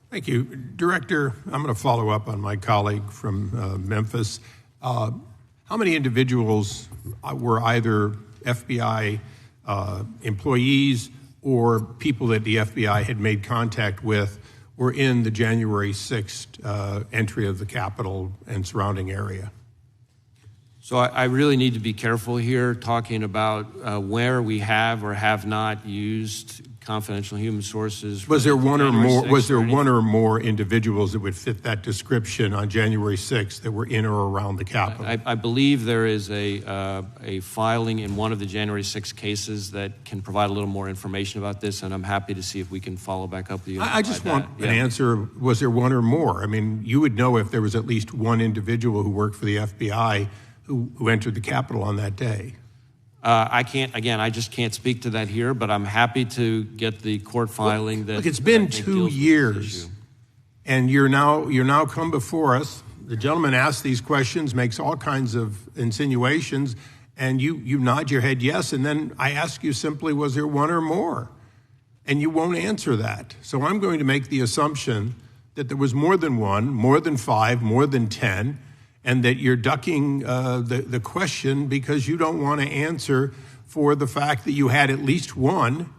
Thank you. Director, I'm going to follow up on my colleague from Memphis. How many individuals were either FBI employees or people that the FBI had made contact with were in the January 6th entry of the Capitol and surrounding area? So I really need to be careful here talking about where we have or have not used confidential human sources. Was there one or more individuals that would fit that description on January 6th that were in or around the Capitol? I believe there is a filing in one of the January 6 cases that can provide a little more information about this, and I'm happy to see if we can follow back up with you. I just want an answer. Was there one or more? I mean, you would know if there was at least one individual who worked for the FBI who entered the Capitol on that day. I just can't speak to that here, but I'm happy to get the court filing. Look, it's been 2 years, and you're now come before us. The gentleman asks these questions, makes all kinds of insinuations, and you nod your head yes, and then I ask you simply, was there one or more? And you won't answer that. So I'm going to make the assumption that there was more than one, more than 5, more than 10, and that you're ducking the question because you don't want to answer for the fact that you had at least one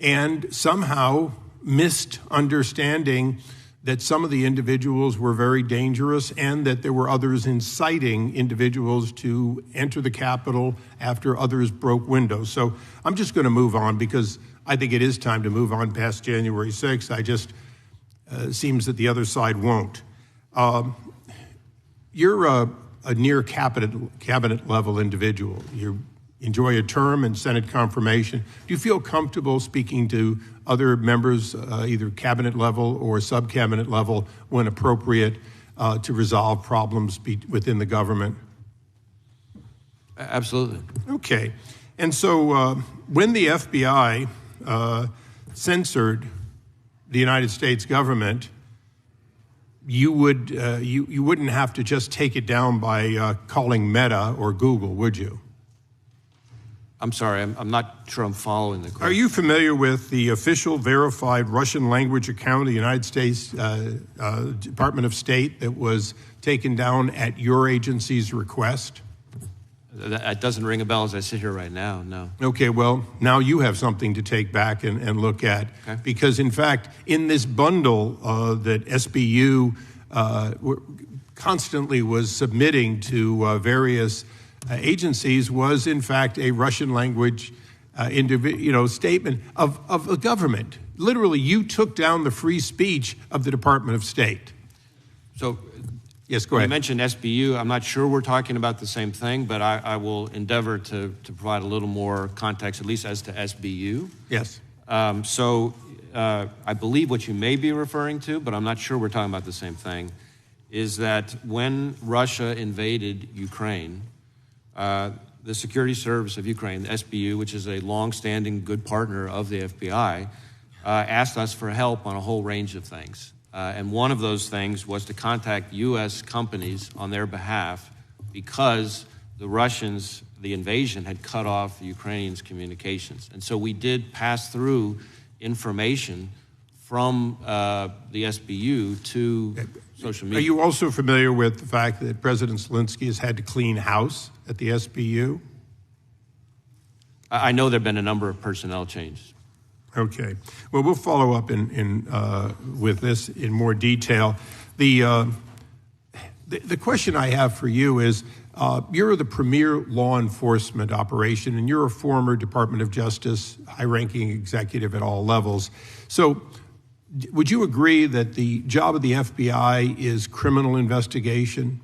and somehow missed understanding that some of the individuals were very dangerous and that there were others inciting individuals to enter the Capitol after others broke windows. So I'm just going to move on because I think it is time to move on past January 6th. Seems that the other side won't. You're a near cabinet level individual. You enjoy a term in Senate confirmation. Do you feel comfortable speaking to other members, either cabinet level or sub-cabinet level, when appropriate, to resolve problems within the government? Absolutely. Okay. And so when the FBI censored the United States government, you wouldn't have to just take it down by calling Meta or Google, would you? I'm sorry, I'm not sure I'm following the question. Are you familiar with the official verified Russian language account of the United States Department of State that was taken down at your agency's request? That doesn't ring a bell as I sit here right now, no. Okay, well, now you have something to take back and look at. Okay. Because, in fact, in this bundle that SBU constantly was submitting to various agencies was, in fact, a Russian language statement of the government. Literally, you took down the free speech of the Department of State. So, yes, go ahead. You mentioned SBU. I'm not sure we're talking about the same thing, but I will endeavor to provide a little more context, at least as to SBU. Yes. I believe what you may be referring to, but I'm not sure we're talking about the same thing, is that when Russia invaded Ukraine, the Security Service of Ukraine, the SBU, which is a long-standing good partner of the FBI, asked us for help on a whole range of things. And one of those things was to contact U.S. companies on their behalf because the Russians, the invasion, had cut off the Ukrainians' communications. And so we did pass through information from the SBU to social media. Are you also familiar with the fact that President Zelensky has had to clean house at the SBU? I know there have been a number of personnel changes. Okay. Well, we'll follow up with this in more detail. The question I have for you is, you're the premier law enforcement operation, and you're a former Department of Justice, high-ranking executive at all levels. So would you agree that the job of the FBI is criminal investigation?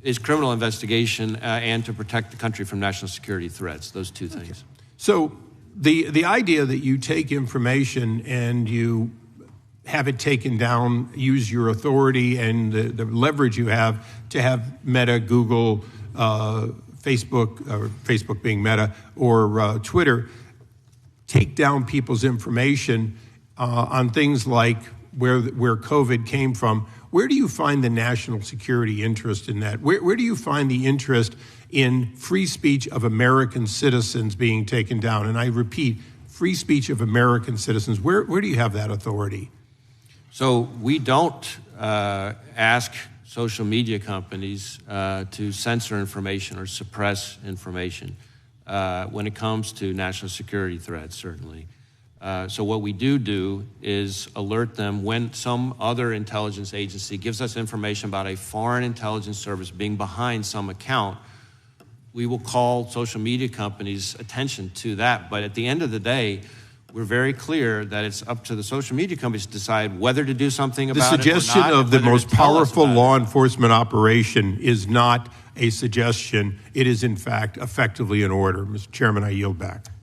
Is criminal investigation and to protect the country from national security threats, those two things. Okay. So the idea that you take information and you have it taken down, use your authority and the leverage you have to have Meta, Google, Facebook, or Facebook being Meta, or Twitter, take down people's information on things like where COVID came from. Where do you find the national security interest in that? Where do you find the interest in free speech of American citizens being taken down? And I repeat, free speech of American citizens. Where do you have that authority? So we don't ask social media companies to censor information or suppress information when it comes to national security threats, certainly. So what we do is alert them when some other intelligence agency gives us information about a foreign intelligence service being behind some account. We will call social media companies' attention to that. But at the end of the day, we're very clear that it's up to the social media companies to decide whether to do something about it or not. The suggestion of the most powerful law enforcement operation is not a suggestion. It is, in fact, effectively an order. Mr. Chairman, I yield back.